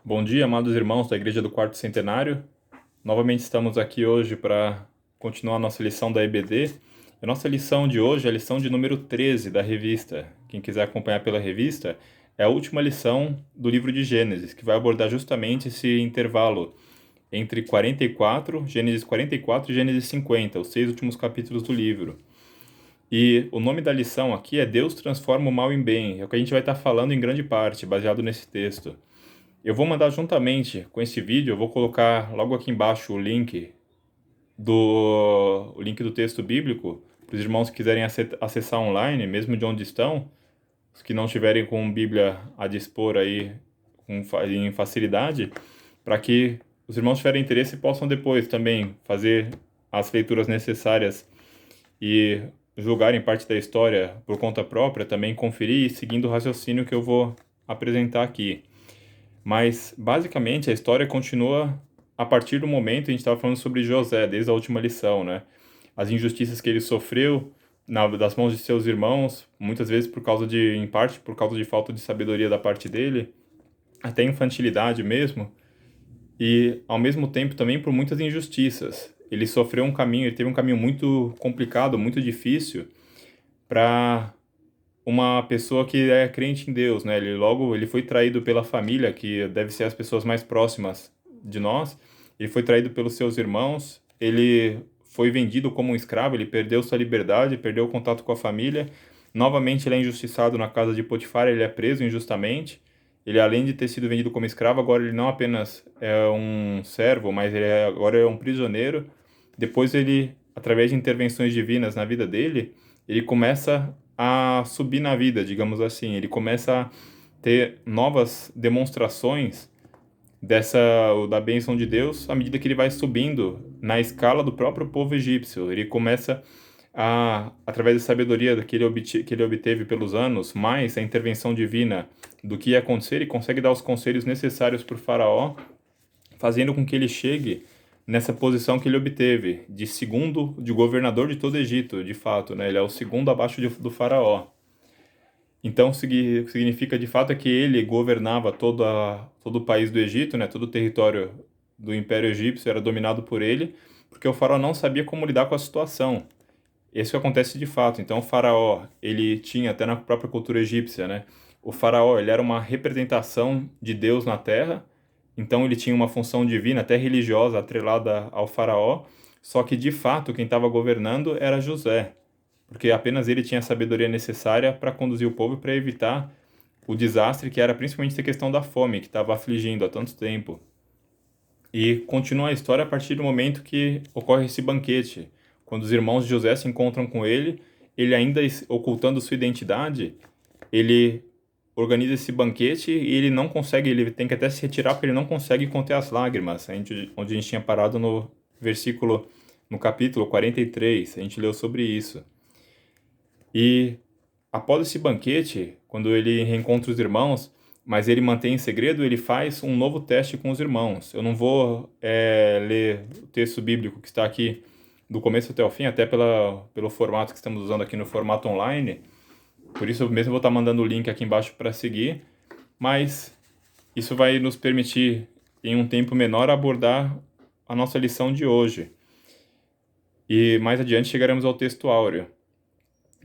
Bom dia, amados irmãos da Igreja do Quarto Centenário. Novamente estamos aqui hoje para continuar a nossa lição da EBD. A nossa lição de hoje é a lição de número 13 da revista. Quem quiser acompanhar pela revista, é a última lição do livro de Gênesis, que vai abordar justamente esse intervalo entre 44, Gênesis 44 e Gênesis 50, os 6 últimos capítulos do livro. E o nome da lição aqui é Deus transforma o mal em bem. É o que a gente vai estar falando em grande parte, baseado nesse texto. Eu vou mandar juntamente com esse vídeo, eu vou colocar logo aqui embaixo o link do texto bíblico para os irmãos que quiserem acessar online, mesmo de onde estão, os que não tiverem com Bíblia a dispor aí em facilidade, para que os irmãos que tiverem interesse possam depois também fazer as leituras necessárias e julgarem parte da história por conta própria, também conferir e seguindo o raciocínio que eu vou apresentar aqui. Mas, basicamente, a história continua a partir do momento, a gente estava falando sobre José, desde a última lição, né? As injustiças que ele sofreu das mãos de seus irmãos, muitas vezes em parte, por causa de falta de sabedoria da parte dele, até infantilidade mesmo, e, ao mesmo tempo, também por muitas injustiças. Ele teve um caminho muito complicado, muito difícil, para uma pessoa que é crente em Deus, né? Ele foi traído pela família, que deve ser as pessoas mais próximas de nós. Ele foi traído pelos seus irmãos. Ele foi vendido como um escravo. Ele perdeu sua liberdade, perdeu o contato com a família. Novamente, ele é injustiçado na casa de Potifar. Ele é preso injustamente. Ele, além de ter sido vendido como escravo, agora ele não apenas é um servo, mas agora é um prisioneiro. Depois ele, através de intervenções divinas na vida dele, ele começa a subir na vida, digamos assim. Ele começa a ter novas demonstrações da bênção de Deus à medida que ele vai subindo na escala do próprio povo egípcio. Ele começa através da sabedoria que ele obteve pelos anos, mais a intervenção divina do que ia acontecer, ele consegue dar os conselhos necessários para o faraó, fazendo com que ele chegue nessa posição que ele obteve, de governador de todo o Egito, de fato, né? Ele é o segundo abaixo do faraó. Então, significa de fato é que ele governava todo o país do Egito, né? Todo o território do Império Egípcio era dominado por ele, porque o faraó não sabia como lidar com a situação. Isso acontece de fato. Então, o faraó, ele tinha até na própria cultura egípcia, né? O faraó, ele era uma representação de Deus na terra, então ele tinha uma função divina, até religiosa, atrelada ao faraó, só que de fato quem estava governando era José, porque apenas ele tinha a sabedoria necessária para conduzir o povo e para evitar o desastre que era principalmente a questão da fome, que estava afligindo há tanto tempo. E continua a história a partir do momento que ocorre esse banquete. Quando os irmãos de José se encontram com ele ainda ocultando sua identidade, ele organiza esse banquete e ele não consegue, ele tem que até se retirar porque ele não consegue conter as lágrimas. Onde a gente tinha parado no capítulo 43, a gente leu sobre isso. E após esse banquete, quando ele reencontra os irmãos, mas ele mantém em segredo, ele faz um novo teste com os irmãos. Eu não vou ler o texto bíblico que está aqui do começo até o fim, até pelo formato que estamos usando aqui no formato online. Por isso eu mesmo vou estar mandando o link aqui embaixo para seguir. Mas isso vai nos permitir, em um tempo menor, abordar a nossa lição de hoje. E mais adiante chegaremos ao texto áureo.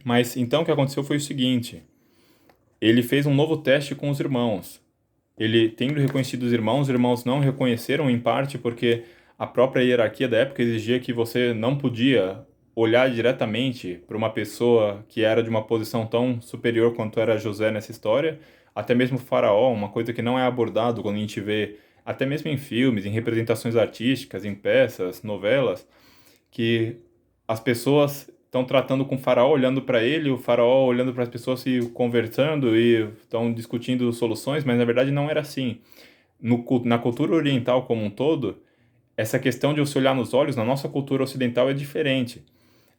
Mas então o que aconteceu foi o seguinte: ele fez um novo teste com os irmãos. Ele, tendo reconhecido os irmãos não reconheceram em parte porque a própria hierarquia da época exigia que você não podia olhar diretamente para uma pessoa que era de uma posição tão superior quanto era José nessa história, até mesmo Faraó, uma coisa que não é abordado quando a gente vê, até mesmo em filmes, em representações artísticas, em peças, novelas, que as pessoas estão tratando com o faraó, olhando para ele, o faraó olhando para as pessoas e conversando e estão discutindo soluções, mas na verdade não era assim. Na cultura oriental como um todo, essa questão de você olhar nos olhos, na nossa cultura ocidental é diferente.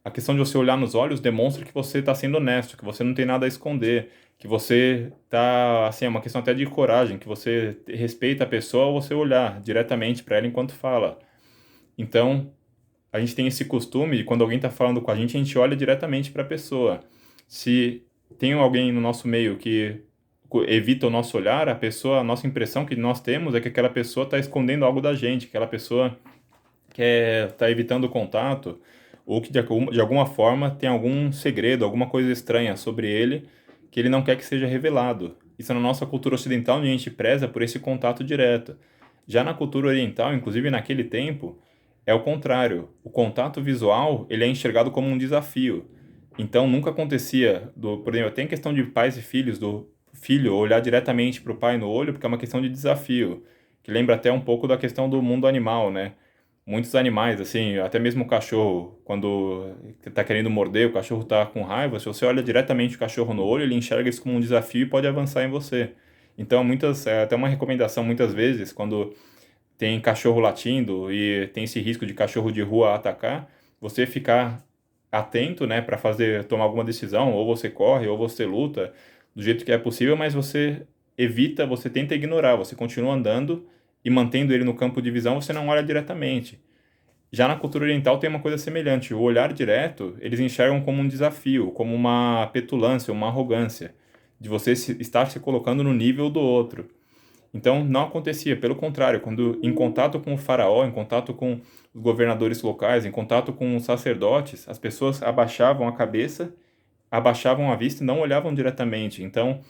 A questão de você olhar nos olhos demonstra que você está sendo honesto, que você não tem nada a esconder, que você está, assim, é uma questão até de coragem, que você respeita a pessoa ao você olhar diretamente para ela enquanto fala. Então, a gente tem esse costume de quando alguém está falando com a gente olha diretamente para a pessoa. Se tem alguém no nosso meio que evita o nosso olhar, a nossa impressão que nós temos é que aquela pessoa está escondendo algo da gente, aquela pessoa está evitando o contato, ou que de alguma forma tem algum segredo, alguma coisa estranha sobre ele que ele não quer que seja revelado. Isso na nossa cultura ocidental, onde a gente preza por esse contato direto. Já na cultura oriental, inclusive naquele tempo, é o contrário. O contato visual, ele é enxergado como um desafio. Então nunca acontecia, por exemplo, tem questão de pais e filhos, do filho olhar diretamente para o pai no olho, porque é uma questão de desafio, que lembra até um pouco da questão do mundo animal, né? Muitos animais, assim, até mesmo o cachorro, quando está querendo morder, o cachorro está com raiva, se você olha diretamente o cachorro no olho, ele enxerga isso como um desafio e pode avançar em você. Então, é até uma recomendação, muitas vezes, quando tem cachorro latindo e tem esse risco de cachorro de rua atacar, você ficar atento, né, para tomar alguma decisão, ou você corre, ou você luta, do jeito que é possível, mas você evita, você tenta ignorar, você continua andando e mantendo ele no campo de visão, você não olha diretamente. Já na cultura oriental tem uma coisa semelhante. O olhar direto, eles enxergam como um desafio, como uma petulância, uma arrogância, de você estar se colocando no nível do outro. Então não acontecia, pelo contrário, quando em contato com o faraó, em contato com os governadores locais, em contato com os sacerdotes, as pessoas abaixavam a cabeça, abaixavam a vista e não olhavam diretamente. Então,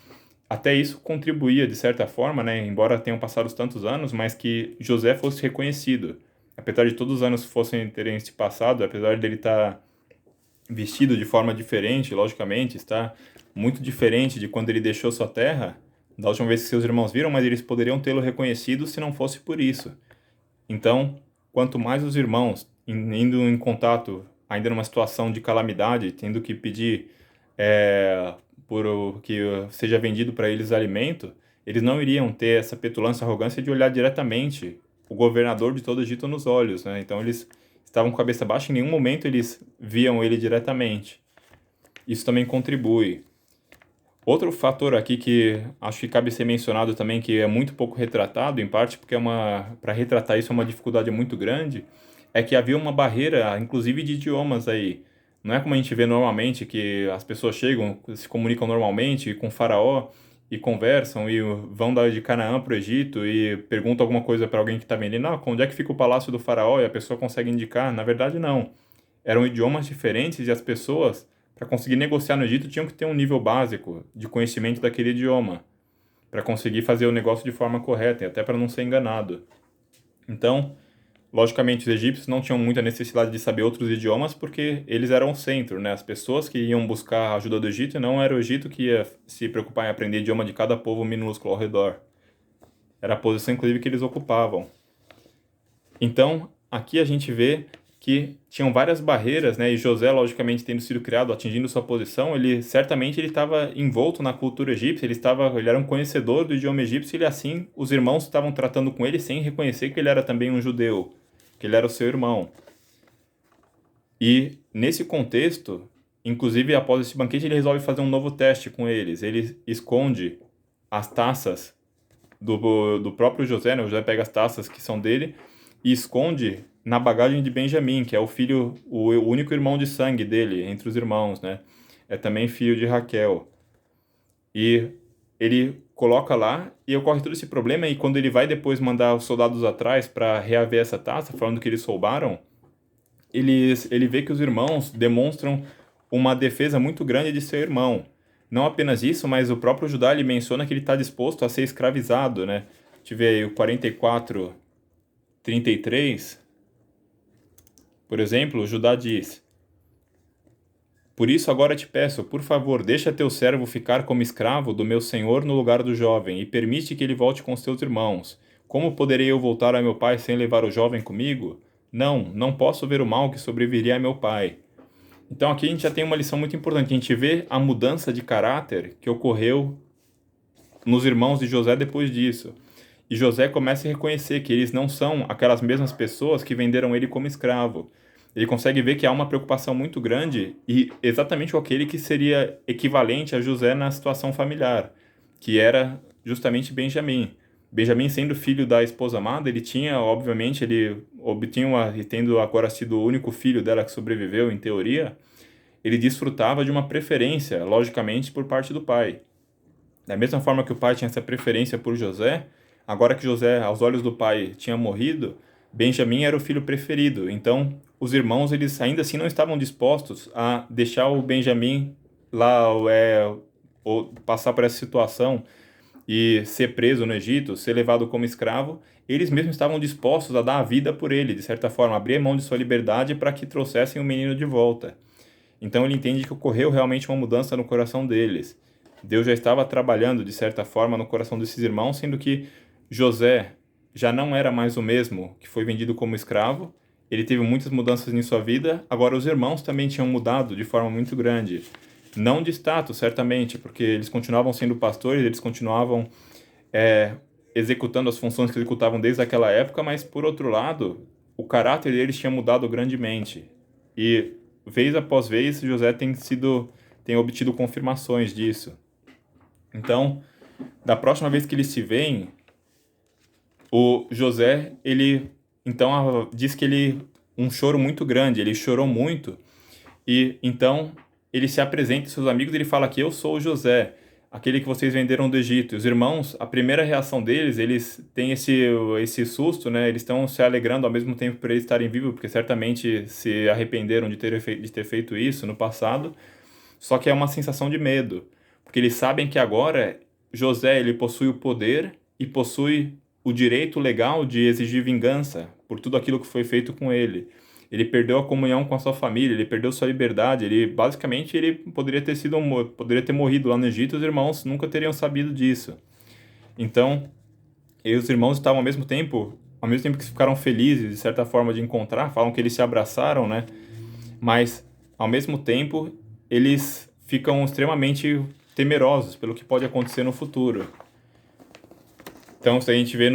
até isso contribuía de certa forma, né, embora tenham passado tantos anos, mas que José fosse reconhecido. Apesar de todos os anos terem se passado, apesar dele estar vestido de forma diferente, logicamente, está muito diferente de quando ele deixou sua terra, da última vez que seus irmãos viram, mas eles poderiam tê-lo reconhecido se não fosse por isso. Então, quanto mais os irmãos, indo em contato, ainda numa situação de calamidade, tendo que pedir que seja vendido para eles alimento, eles não iriam ter essa petulância, arrogância de olhar diretamente o governador de todo o Egito nos olhos, né? Então eles estavam com a cabeça baixa, em nenhum momento eles viam ele diretamente. Isso também contribui. Outro fator aqui que acho que cabe ser mencionado também, que é muito pouco retratado, em parte porque para retratar isso é uma dificuldade muito grande, é que havia uma barreira, inclusive de idiomas aí. Não é como a gente vê normalmente, que as pessoas chegam, se comunicam normalmente com o faraó e conversam e vão de Canaã para o Egito e perguntam alguma coisa para alguém que está vendo, não, onde é que fica o palácio do faraó? E a pessoa consegue indicar. Na verdade, não. Eram idiomas diferentes e as pessoas, para conseguir negociar no Egito, tinham que ter um nível básico de conhecimento daquele idioma, para conseguir fazer o negócio de forma correta e até para não ser enganado. Então, logicamente, os egípcios não tinham muita necessidade de saber outros idiomas porque eles eram o centro, né? As pessoas que iam buscar a ajuda do Egito não era o Egito que ia se preocupar em aprender o idioma de cada povo minúsculo ao redor. Era a posição, inclusive, que eles ocupavam. Então, aqui a gente vê que tinham várias barreiras, né? E José, logicamente, tendo sido criado, atingindo sua posição, ele certamente ele estava envolto na cultura egípcia, ele era um conhecedor do idioma egípcio e assim os irmãos estavam tratando com ele sem reconhecer que ele era também um judeu, que ele era o seu irmão. E nesse contexto, inclusive após esse banquete, ele resolve fazer um novo teste com eles. Ele esconde as taças do próprio José, né? O José pega as taças que são dele e esconde na bagagem de Benjamim, que é o único irmão de sangue dele, entre os irmãos, né? É também filho de Raquel. E ele coloca lá e ocorre todo esse problema, e quando ele vai depois mandar os soldados atrás para reaver essa taça, falando que eles roubaram, ele vê que os irmãos demonstram uma defesa muito grande de seu irmão. Não apenas isso, mas o próprio Judá ele menciona que ele está disposto a ser escravizado, né? Tive aí o 44:33. Por exemplo, Judá diz: por isso agora te peço, por favor, deixa teu servo ficar como escravo do meu senhor no lugar do jovem, e permite que ele volte com os teus irmãos. Como poderei eu voltar a meu pai sem levar o jovem comigo? Não, não posso ver o mal que sobreviria a meu pai. Então aqui a gente já tem uma lição muito importante. A gente vê a mudança de caráter que ocorreu nos irmãos de José depois disso. E José começa a reconhecer que eles não são aquelas mesmas pessoas que venderam ele como escravo. Ele consegue ver que há uma preocupação muito grande e exatamente com aquele que seria equivalente a José na situação familiar, que era justamente Benjamim. Benjamim, sendo filho da esposa amada, ele tinha, obviamente, ele obtinha, tendo agora sido o único filho dela que sobreviveu, em teoria, ele desfrutava de uma preferência, logicamente, por parte do pai. Da mesma forma que o pai tinha essa preferência por José, agora que José, aos olhos do pai, tinha morrido, Benjamim era o filho preferido. Então, os irmãos, eles ainda assim não estavam dispostos a deixar o Benjamim lá, ou passar por essa situação e ser preso no Egito, ser levado como escravo. Eles mesmos estavam dispostos a dar a vida por ele, de certa forma, abrir mão de sua liberdade para que trouxessem o menino de volta. Então ele entende que ocorreu realmente uma mudança no coração deles. Deus já estava trabalhando, de certa forma, no coração desses irmãos, sendo que José já não era mais o mesmo que foi vendido como escravo. Ele teve muitas mudanças em sua vida. Agora, os irmãos também tinham mudado de forma muito grande. Não de status, certamente, porque eles continuavam sendo pastores, eles continuavam executando as funções que executavam desde aquela época, mas, por outro lado, o caráter deles tinha mudado grandemente. E, vez após vez, José tem obtido confirmações disso. Então, da próxima vez que eles se veem, o José, ele então diz que um choro muito grande, ele chorou muito, e então ele se apresenta aos seus amigos e ele fala que eu sou o José, aquele que vocês venderam do Egito. E os irmãos, a primeira reação deles, eles têm esse susto, né? Eles estão se alegrando ao mesmo tempo por eles estarem vivos, porque certamente se arrependeram de ter feito isso no passado. Só que é uma sensação de medo, porque eles sabem que agora José, ele possui o poder e possui o direito legal de exigir vingança por tudo aquilo que foi feito com ele. Ele perdeu a comunhão com a sua família, ele perdeu sua liberdade, basicamente ele poderia ter morrido lá no Egito, e os irmãos nunca teriam sabido disso. Então, os irmãos estavam ao mesmo tempo que ficaram felizes de certa forma de encontrar, falam que eles se abraçaram, né? Mas ao mesmo tempo eles ficam extremamente temerosos pelo que pode acontecer no futuro. Então, se a gente vê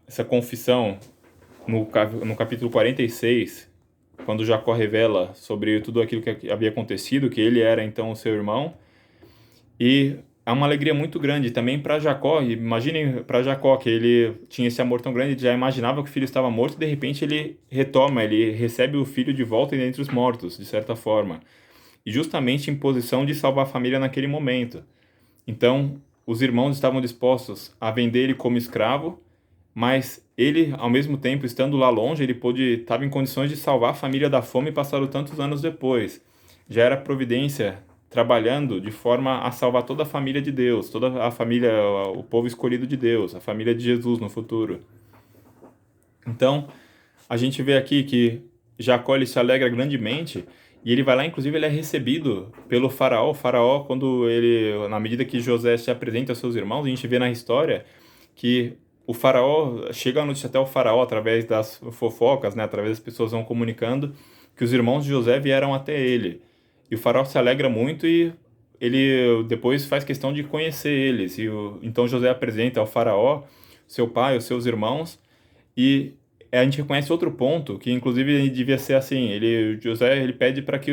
essa confissão no capítulo 46, quando Jacó revela sobre tudo aquilo que havia acontecido, que ele era então o seu irmão, e há uma alegria muito grande também para Jacó. Imaginem para Jacó que ele tinha esse amor tão grande, ele já imaginava que o filho estava morto, e de repente ele ele recebe o filho de volta entre os mortos, de certa forma, e justamente em posição de salvar a família naquele momento. Então, os irmãos estavam dispostos a vender ele como escravo, mas ele, ao mesmo tempo, estando lá longe, estava em condições de salvar a família da fome passaram tantos anos depois. Já era providência trabalhando de forma a salvar toda a família de Deus, toda a família, o povo escolhido de Deus, a família de Jesus no futuro. Então, a gente vê aqui que Jacó ele se alegra grandemente e ele vai lá, inclusive ele é recebido pelo faraó. O faraó, na medida que José se apresenta aos seus irmãos, a gente vê na história que o faraó, chega a notícia até o faraó através das fofocas, né, através das pessoas vão comunicando que os irmãos de José vieram até ele. E o faraó se alegra muito e ele depois faz questão de conhecer eles. Então José apresenta ao faraó seu pai, os seus irmãos, e a gente reconhece outro ponto, que inclusive devia ser assim, José ele pede para que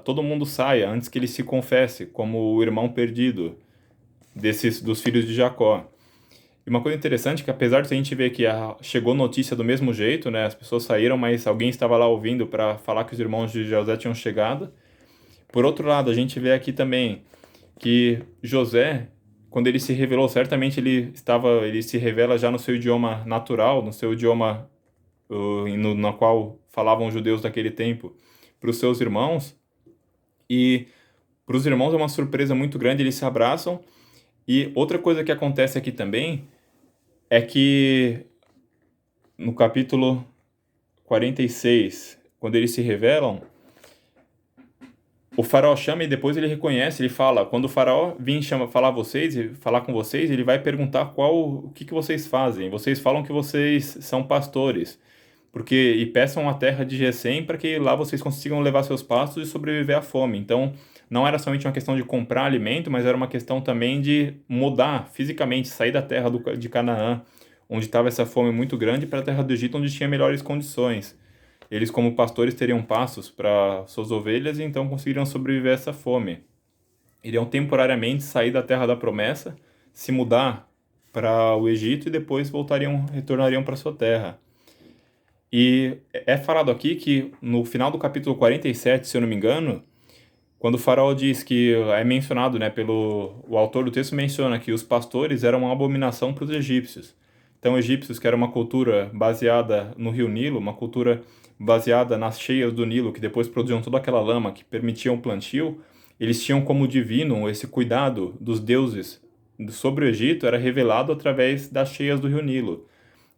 todo mundo saia antes que ele se confesse como o irmão perdido dos filhos de Jacó. E uma coisa interessante é que apesar de a gente ver que chegou notícia do mesmo jeito, né, as pessoas saíram, mas alguém estava lá ouvindo para falar que os irmãos de José tinham chegado. Por outro lado, a gente vê aqui também que José, quando ele se revelou, certamente ele se revela já no seu idioma natural, no seu idioma na qual falavam os judeus daquele tempo, para os seus irmãos. E para os irmãos é uma surpresa muito grande, eles se abraçam. E outra coisa que acontece aqui também é que no capítulo 46, quando eles se revelam, o faraó chama e depois ele reconhece, ele fala, quando o faraó vir falar com vocês, ele vai perguntar o que vocês fazem. Vocês falam que vocês são pastores, e peçam a terra de Gesem para que lá vocês consigam levar seus pastos e sobreviver à fome. Então, não era somente uma questão de comprar alimento, mas era uma questão também de mudar fisicamente, sair da terra de Canaã, onde estava essa fome muito grande, para a terra do Egito, onde tinha melhores condições. Eles, como pastores, teriam pastos para suas ovelhas e então conseguiriam sobreviver a essa fome. Iriam temporariamente sair da terra da promessa, se mudar para o Egito e depois retornariam para sua terra. E é falado aqui que no final do capítulo 47, se eu não me engano, Quando o faraó diz que é mencionado, né, o autor do texto menciona que os pastores eram uma abominação para os egípcios. Então, egípcios, que era uma cultura baseada no rio Nilo, uma cultura baseada nas cheias do Nilo, que depois produziam toda aquela lama que permitiam o plantio, eles tinham como divino esse cuidado dos deuses sobre o Egito, era revelado através das cheias do rio Nilo.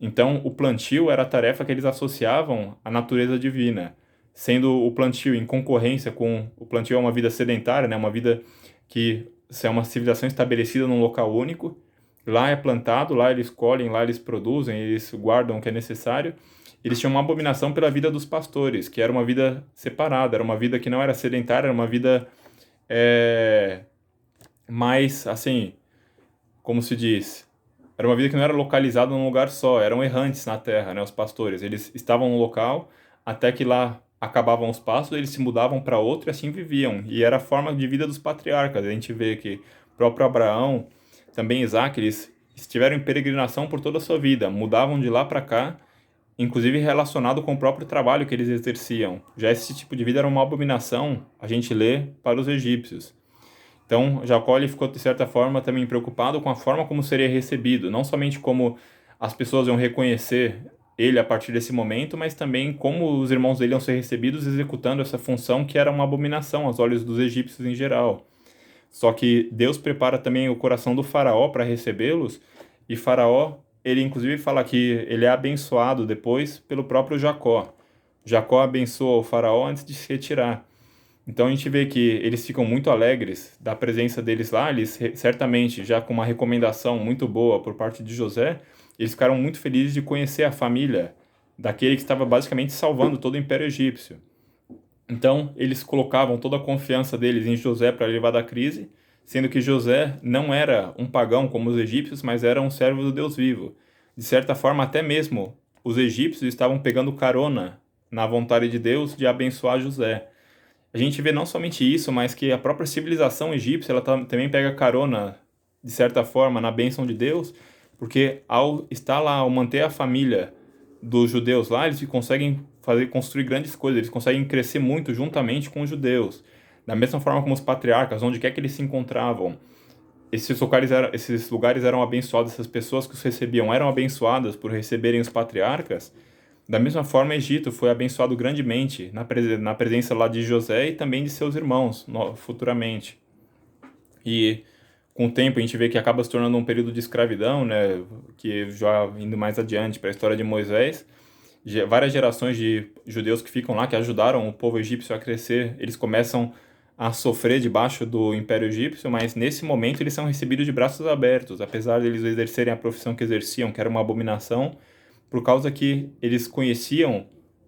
Então, o plantio era a tarefa que eles associavam à natureza divina, sendo o plantio em concorrência com o plantio é uma vida sedentária, né, uma vida que é uma civilização estabelecida num local único. Lá é plantado, lá eles colhem, lá eles produzem, eles guardam o que é necessário. Eles tinham uma abominação pela vida dos pastores, que era uma vida separada, era uma vida que não era sedentária, era uma vida mais, assim, como se diz, era uma vida que não era localizada num lugar só, eram errantes na terra, né, os pastores. Eles estavam num local até que lá acabavam os pastos, eles se mudavam para outro e assim viviam. E era a forma de vida dos patriarcas. A gente vê que o próprio Abraão, também Isaac, eles estiveram em peregrinação por toda a sua vida, mudavam de lá para cá, inclusive relacionado com o próprio trabalho que eles exerciam. Já esse tipo de vida era uma abominação, a gente lê, para os egípcios. Então, Jacó ele ficou, de certa forma, também preocupado com a forma como seria recebido, não somente como as pessoas iam reconhecer ele a partir desse momento, mas também como os irmãos dele iam ser recebidos executando essa função que era uma abominação aos olhos dos egípcios em geral. Só que Deus prepara também o coração do faraó para recebê-los, e faraó, ele inclusive fala que ele é abençoado depois pelo próprio Jacó. Jacó abençoa o faraó antes de se retirar. Então a gente vê que eles ficam muito alegres da presença deles lá, eles certamente já com uma recomendação muito boa por parte de José, eles ficaram muito felizes de conhecer a família daquele que estava basicamente salvando todo o Império Egípcio. Então eles colocavam toda a confiança deles em José para levar da crise, sendo que José não era um pagão como os egípcios, mas era um servo do Deus vivo. De certa forma, até mesmo os egípcios estavam pegando carona na vontade de Deus de abençoar José. A gente vê não somente isso, mas que a própria civilização egípcia ela também pega carona, de certa forma, na bênção de Deus, porque ao estar lá, ao manter a família dos judeus lá, eles conseguem construir grandes coisas, eles conseguem crescer muito juntamente com os judeus. Da mesma forma como os patriarcas, onde quer que eles se encontravam, esses lugares eram abençoados, essas pessoas que os recebiam eram abençoadas por receberem os patriarcas. Da mesma forma, o Egito foi abençoado grandemente na presença lá de José e também de seus irmãos futuramente. E com o tempo a gente vê que acaba se tornando um período de escravidão, né? Que já indo mais adiante para a história de Moisés, várias gerações de judeus que ficam lá, que ajudaram o povo egípcio a crescer, eles começam a sofrer debaixo do Império Egípcio, mas nesse momento eles são recebidos de braços abertos, apesar de eles exercerem a profissão que exerciam, que era uma abominação, por causa que eles conheciam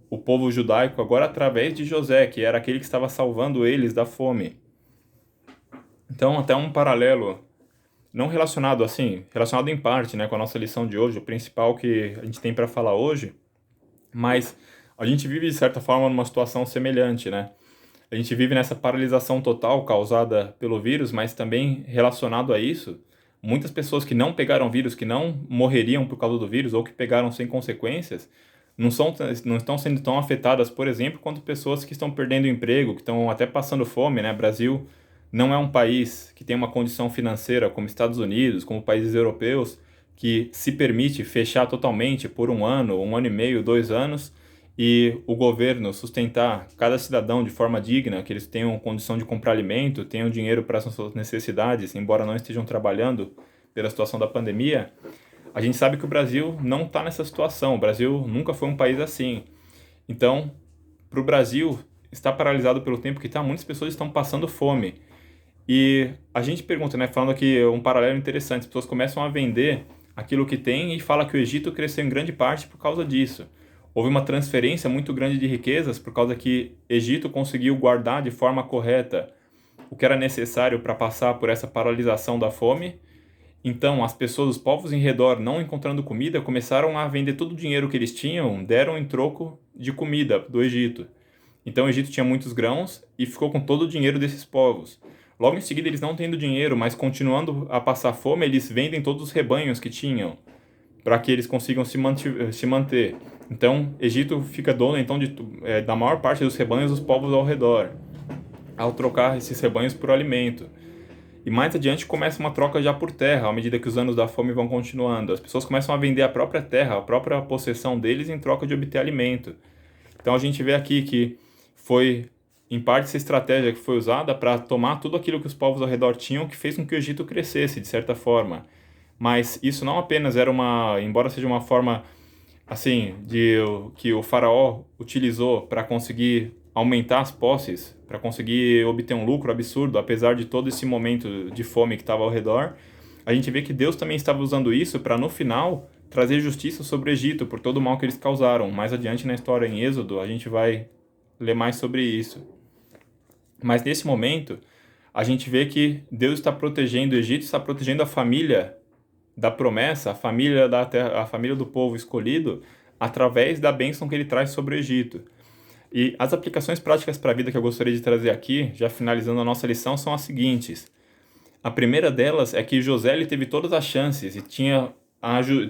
o povo judaico agora através de José, que era aquele que estava salvando eles da fome. Então, até um paralelo, não relacionado assim, relacionado em parte, né, com a nossa lição de hoje, o principal que a gente tem para falar hoje, mas a gente vive, de certa forma, numa situação semelhante, né? A gente vive nessa paralisação total causada pelo vírus, mas também relacionado a isso, muitas pessoas que não pegaram vírus, que não morreriam por causa do vírus ou que pegaram sem consequências, não estão sendo tão afetadas, por exemplo, quanto pessoas que estão perdendo emprego, que estão até passando fome, né? Brasil não é um país que tem uma condição financeira como Estados Unidos, como países europeus, que se permite fechar totalmente por um ano e meio, 2 anos, e o governo sustentar cada cidadão de forma digna, que eles tenham condição de comprar alimento, tenham dinheiro para as suas necessidades, embora não estejam trabalhando pela situação da pandemia, a gente sabe que o Brasil não está nessa situação. O Brasil nunca foi um país assim. Então, para o Brasil estar paralisado pelo tempo que está, muitas pessoas estão passando fome. E a gente pergunta, né, falando aqui um paralelo interessante, as pessoas começam a vender aquilo que tem e fala que o Egito cresceu em grande parte por causa disso. Houve uma transferência muito grande de riquezas por causa que Egito conseguiu guardar de forma correta o que era necessário para passar por essa paralisação da fome. Então, as pessoas, os povos em redor, não encontrando comida, começaram a vender todo o dinheiro que eles tinham, deram em troco de comida do Egito. Então, o Egito tinha muitos grãos e ficou com todo o dinheiro desses povos. Logo em seguida, eles não tendo dinheiro, mas continuando a passar fome, eles vendem todos os rebanhos que tinham para que eles consigam se manter. Então, Egito fica dono então da maior parte dos rebanhos dos povos ao redor. ao trocar esses rebanhos por alimento. E mais adiante começa uma troca já por terra, à medida que os anos da fome vão continuando. As pessoas começam a vender a própria terra, a própria possessão deles em troca de obter alimento. Então a gente vê aqui que foi, em parte, essa estratégia que foi usada para tomar tudo aquilo que os povos ao redor tinham, que fez com que o Egito crescesse, de certa forma. Mas isso não apenas era embora seja uma forma assim, que o faraó utilizou para conseguir aumentar as posses, para conseguir obter um lucro absurdo, apesar de todo esse momento de fome que estava ao redor, a gente vê que Deus também estava usando isso para, no final, trazer justiça sobre o Egito por todo o mal que eles causaram. Mais adiante na história, em Êxodo, a gente vai ler mais sobre isso. Mas nesse momento, a gente vê que Deus está protegendo o Egito, está protegendo a família da promessa, a família da terra, a família do povo escolhido, através da bênção que ele traz sobre o Egito. E as aplicações práticas para a vida que eu gostaria de trazer aqui, já finalizando a nossa lição, são as seguintes. A primeira delas é que José ele teve todas as chances e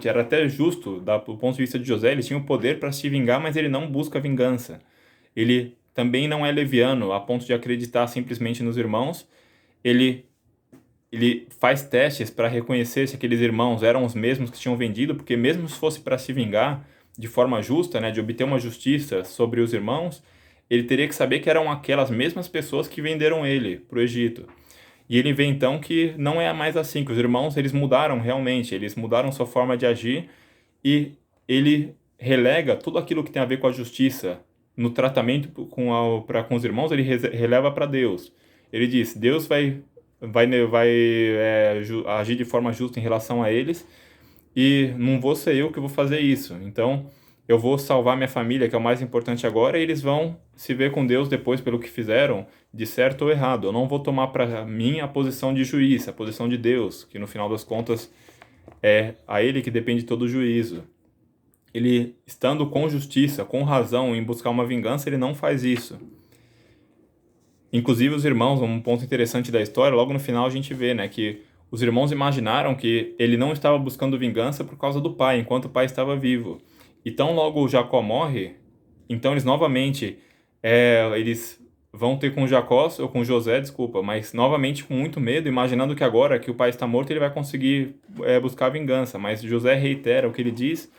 era até justo, do ponto de vista de José, ele tinha o poder para se vingar, mas ele não busca vingança. Ele também não é leviano, a ponto de acreditar simplesmente nos irmãos. Ele faz testes para reconhecer se aqueles irmãos eram os mesmos que tinham vendido, porque mesmo se fosse para se vingar de forma justa, né, de obter uma justiça sobre os irmãos, ele teria que saber que eram aquelas mesmas pessoas que venderam ele para o Egito. E ele vê então que não é mais assim, que os irmãos eles mudaram realmente, eles mudaram sua forma de agir e ele relega tudo aquilo que tem a ver com a justiça no tratamento com os irmãos, ele releva para Deus. Ele diz, Deus vai agir de forma justa em relação a eles e não vou ser eu que vou fazer isso. Então, eu vou salvar minha família, que é o mais importante agora, e eles vão se ver com Deus depois pelo que fizeram, de certo ou errado. Eu não vou tomar para mim a posição de juiz, a posição de Deus, que no final das contas é a ele que depende todo o juízo. Ele, estando com justiça, com razão em buscar uma vingança, ele não faz isso. Inclusive os irmãos, um ponto interessante da história, logo no final a gente vê, né, que os irmãos imaginaram que ele não estava buscando vingança por causa do pai, enquanto o pai estava vivo. E tão logo Jacó morre, então eles novamente, eles vão ter com José, desculpa, mas novamente com muito medo, imaginando que agora que o pai está morto ele vai conseguir buscar vingança. Mas José reitera o que ele diz,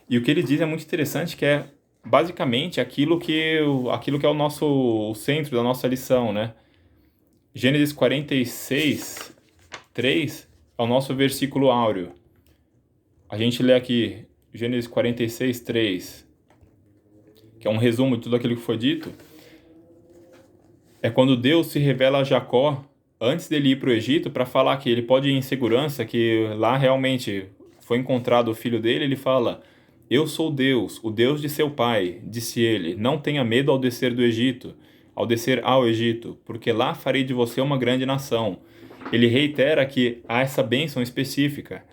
e o que ele diz é muito interessante, que é basicamente aquilo que é o centro da nossa lição, né? Gênesis 46, 3 é o nosso versículo áureo. A gente lê aqui Gênesis 46, 3, que é um resumo de tudo aquilo que foi dito. É quando Deus se revela a Jacó antes dele ir para o Egito para falar que ele pode ir em segurança, que lá realmente foi encontrado o filho dele. Ele fala: eu sou Deus, o Deus de seu pai, disse ele, não tenha medo ao descer ao Egito, porque lá farei de você uma grande nação. Ele reitera que há essa bênção específica.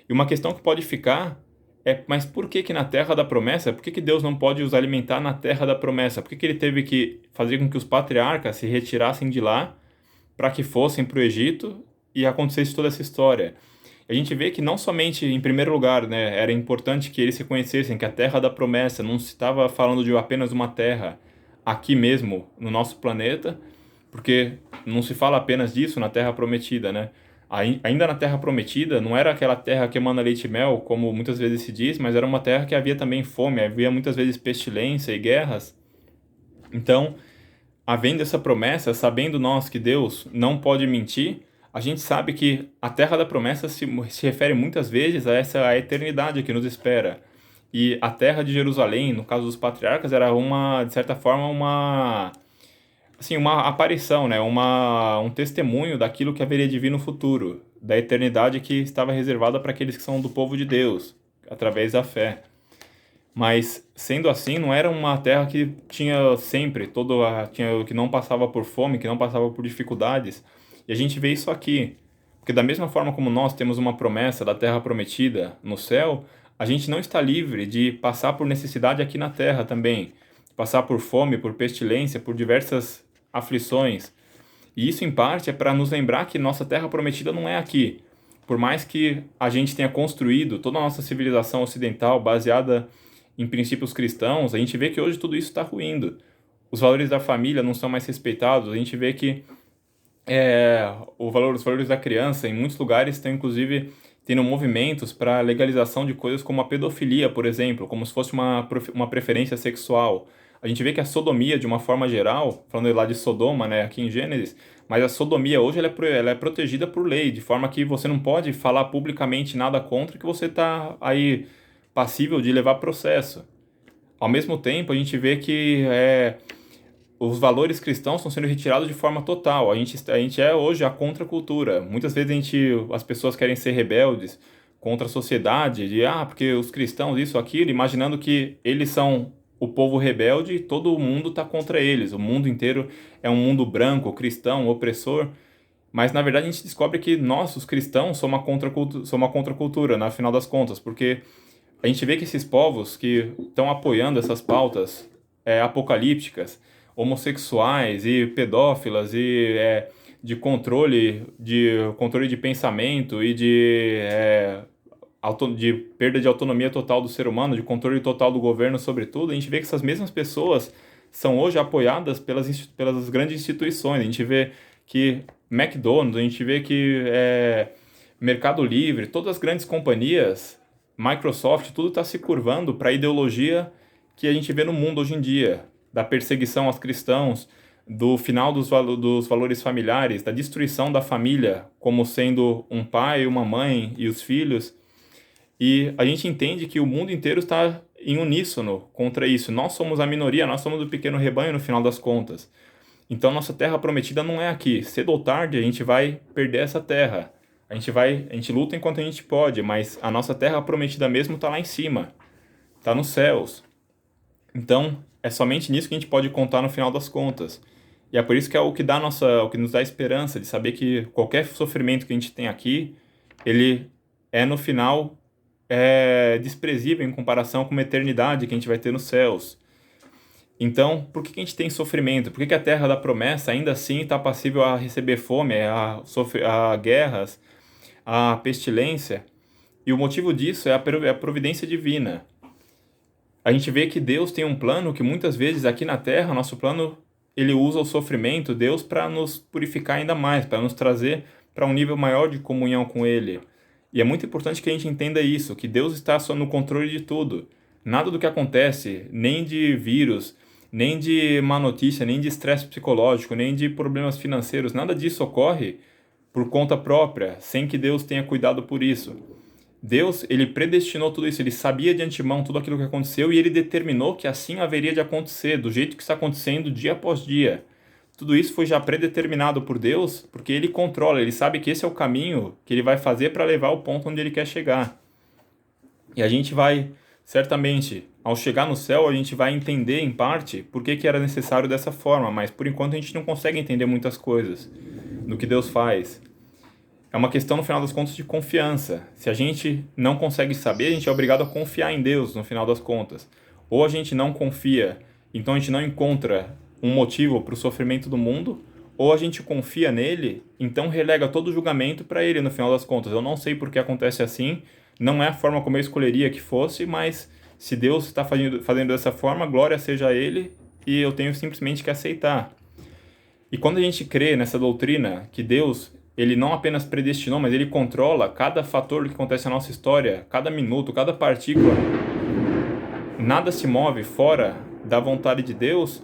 E uma questão que pode ficar mas por que na terra da promessa, por que Deus não pode os alimentar na terra da promessa? Por que ele teve que fazer com que os patriarcas se retirassem de lá para que fossem para o Egito e acontecesse toda essa história? A gente vê que não somente, em primeiro lugar, né, era importante que eles se conhecessem, que a terra da promessa não se estava falando de apenas uma terra aqui mesmo, no nosso planeta, porque não se fala apenas disso na terra prometida, né? Ainda na terra prometida, não era aquela terra que emana leite e mel, como muitas vezes se diz, mas era uma terra que havia também fome, havia muitas vezes pestilência e guerras. Então, havendo essa promessa, sabendo nós que Deus não pode mentir, a gente sabe que a terra da promessa se refere muitas vezes a eternidade que nos espera. E a terra de Jerusalém, no caso dos patriarcas, era de certa forma, uma aparição, né? Um testemunho daquilo que haveria de vir no futuro, da eternidade que estava reservada para aqueles que são do povo de Deus, através da fé. Mas, sendo assim, não era uma terra que tinha sempre, que não passava por fome, que não passava por dificuldades. E a gente vê isso aqui. Porque da mesma forma como nós temos uma promessa da terra prometida no céu, a gente não está livre de passar por necessidade aqui na terra também. Passar por fome, por pestilência, por diversas aflições. E isso, em parte, é para nos lembrar que nossa terra prometida não é aqui. Por mais que a gente tenha construído toda a nossa civilização ocidental baseada em princípios cristãos, a gente vê que hoje tudo isso está ruindo. os valores da família não são mais respeitados. A gente vê que os valores da criança, em muitos lugares, estão inclusive tendo movimentos para legalização de coisas como a pedofilia, por exemplo, como se fosse uma preferência sexual. A gente vê que a sodomia, de uma forma geral, falando lá de Sodoma, né, aqui em Gênesis, mas a sodomia hoje ela é protegida por lei, de forma que você não pode falar publicamente nada contra, que você está aí passível de levar processo. Ao mesmo tempo, a gente vê que os valores cristãos estão sendo retirados de forma total. A gente é hoje a contracultura. Muitas vezes as pessoas querem ser rebeldes contra a sociedade, porque os cristãos, isso, aquilo, imaginando que eles são o povo rebelde e todo o mundo está contra eles. O mundo inteiro é um mundo branco, cristão, opressor. Mas, na verdade, a gente descobre que nós, os cristãos, somos uma contracultura, na final das contas, porque a gente vê que esses povos que estão apoiando essas pautas apocalípticas, homossexuais e pedófilas e controle de pensamento e de perda de autonomia total do ser humano, de controle total do governo sobre tudo, a gente vê que essas mesmas pessoas são hoje apoiadas pelas grandes instituições. A gente vê que McDonald's, a gente vê que Mercado Livre, todas as grandes companhias, Microsoft, tudo está se curvando para a ideologia que a gente vê no mundo hoje em dia, da perseguição aos cristãos, do final dos valores familiares, da destruição da família como sendo um pai, uma mãe e os filhos. E a gente entende que o mundo inteiro está em uníssono contra isso. Nós somos a minoria, nós somos o pequeno rebanho no final das contas. Então nossa terra prometida não é aqui. Cedo ou tarde a gente vai perder essa terra. A gente luta enquanto a gente pode, mas a nossa terra prometida mesmo está lá em cima. Está nos céus. Então, é somente nisso que a gente pode contar no final das contas. E é por isso que é o que nos dá esperança de saber que qualquer sofrimento que a gente tem aqui, ele no final desprezível em comparação com uma eternidade que a gente vai ter nos céus. Então, por que a gente tem sofrimento? Por que a terra da promessa ainda assim está passível a receber fome, a guerras, a pestilência? E o motivo disso é a providência divina. A gente vê que Deus tem um plano que muitas vezes aqui na Terra, nosso plano, ele usa o sofrimento, Deus, para nos purificar ainda mais, para nos trazer para um nível maior de comunhão com Ele. E é muito importante que a gente entenda isso, que Deus está só no controle de tudo. Nada do que acontece, nem de vírus, nem de má notícia, nem de estresse psicológico, nem de problemas financeiros, nada disso ocorre por conta própria, sem que Deus tenha cuidado por isso. Deus, ele predestinou tudo isso, ele sabia de antemão tudo aquilo que aconteceu e ele determinou que assim haveria de acontecer, do jeito que está acontecendo dia após dia. Tudo isso foi já predeterminado por Deus, porque ele controla, ele sabe que esse é o caminho que ele vai fazer para levar ao ponto onde ele quer chegar. E a gente vai, certamente, ao chegar no céu, a gente vai entender em parte por que era necessário dessa forma, mas por enquanto a gente não consegue entender muitas coisas do que Deus faz. É uma questão, no final das contas, de confiança. Se a gente não consegue saber, a gente é obrigado a confiar em Deus, no final das contas. Ou a gente não confia, então a gente não encontra um motivo para o sofrimento do mundo, ou a gente confia nele, então relega todo o julgamento para ele, no final das contas. Eu não sei por que acontece assim, não é a forma como eu escolheria que fosse, mas se Deus está fazendo dessa forma, glória seja a ele, e eu tenho simplesmente que aceitar. E quando a gente crê nessa doutrina que Deus, ele não apenas predestinou, mas ele controla cada fator que acontece na nossa história, cada minuto, cada partícula, nada se move fora da vontade de Deus,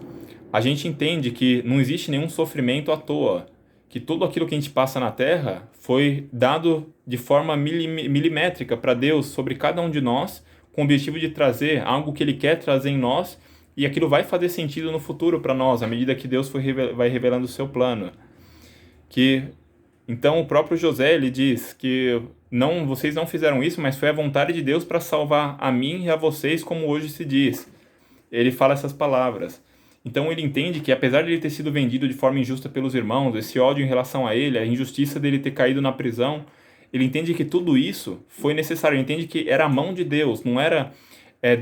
a gente entende que não existe nenhum sofrimento à toa, que tudo aquilo que a gente passa na Terra foi dado de forma milimétrica para Deus sobre cada um de nós, com o objetivo de trazer algo que ele quer trazer em nós, e aquilo vai fazer sentido no futuro para nós, à medida que Deus vai revelando o seu plano. Então o próprio José, ele diz que vocês não fizeram isso, mas foi a vontade de Deus para salvar a mim e a vocês, como hoje se diz. Ele fala essas palavras. Então ele entende que, apesar de ele ter sido vendido de forma injusta pelos irmãos, esse ódio em relação a ele, a injustiça dele ter caído na prisão, ele entende que tudo isso foi necessário. Ele entende que era a mão de Deus, não era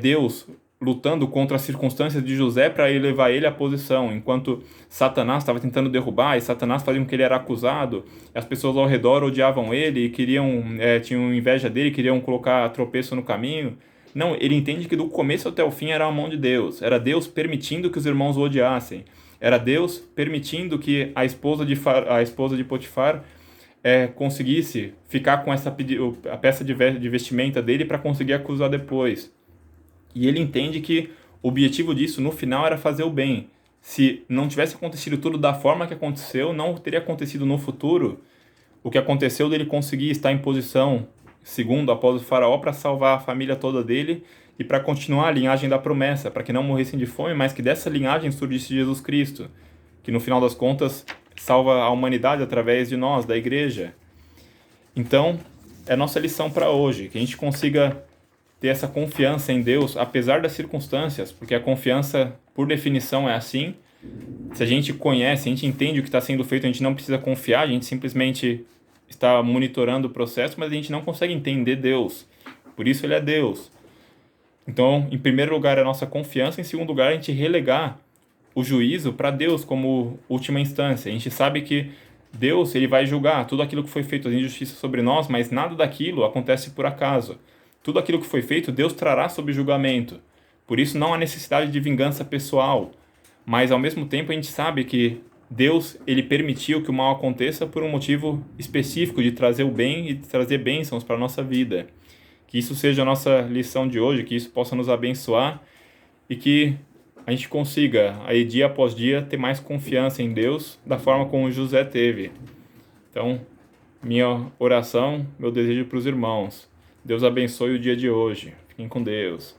Deus lutando contra as circunstâncias de José para levar ele à posição, enquanto Satanás estava tentando derrubar, e Satanás fazia com que ele era acusado, as pessoas ao redor odiavam ele e tinham inveja dele, queriam colocar tropeço no caminho. Não, ele entende que do começo até o fim era a mão de Deus. Era Deus permitindo que os irmãos o odiassem. Era Deus permitindo que a esposa de Potifar conseguisse ficar com a peça de vestimenta dele para conseguir acusar depois. E ele entende que o objetivo disso, no final, era fazer o bem. Se não tivesse acontecido tudo da forma que aconteceu, não teria acontecido no futuro o que aconteceu dele conseguir estar em posição, segundo após o faraó, para salvar a família toda dele e para continuar a linhagem da promessa, para que não morressem de fome, mas que dessa linhagem surgisse Jesus Cristo, que no final das contas salva a humanidade através de nós, da igreja. Então, é nossa lição para hoje, que a gente consiga ter essa confiança em Deus, apesar das circunstâncias, porque a confiança, por definição, é assim. Se a gente conhece, a gente entende o que está sendo feito, a gente não precisa confiar, a gente simplesmente está monitorando o processo, mas a gente não consegue entender Deus. Por isso ele é Deus. Então, em primeiro lugar, é a nossa confiança, em segundo lugar, a gente relegar o juízo para Deus como última instância. A gente sabe que Deus ele vai julgar tudo aquilo que foi feito, as injustiças sobre nós, mas nada daquilo acontece por acaso. Tudo aquilo que foi feito, Deus trará sob julgamento. Por isso não há necessidade de vingança pessoal. Mas ao mesmo tempo a gente sabe que Deus ele permitiu que o mal aconteça por um motivo específico de trazer o bem e de trazer bênçãos para a nossa vida. Que isso seja a nossa lição de hoje, que isso possa nos abençoar e que a gente consiga, aí dia após dia, ter mais confiança em Deus da forma como José teve. Então, minha oração, meu desejo para os irmãos. Deus abençoe o dia de hoje. Fiquem com Deus.